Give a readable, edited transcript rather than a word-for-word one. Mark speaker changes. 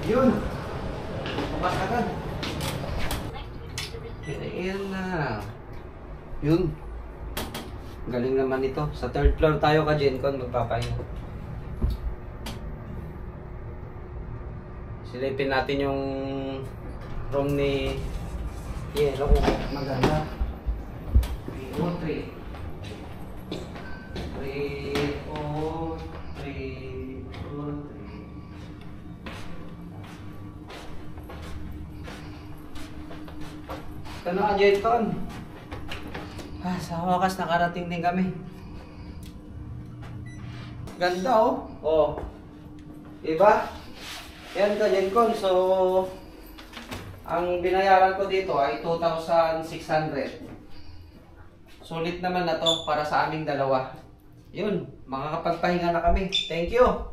Speaker 1: Yun. Bukas agad. Yan na. Yun. Galing naman ito. Sa third floor tayo ka Gencon magpapahinga. Silipin natin yung room ni Yelo kung maganda. 303. 303. Ito na ka Gencon. Sa wakas nakarating din kami. Ganda oh. Oh. Diba? Yan ka Gencon. So, ang binayaran ko dito ay 2,600. Sulit naman na to para sa aming dalawa. Yun, makakapagpahinga na kami. Thank you.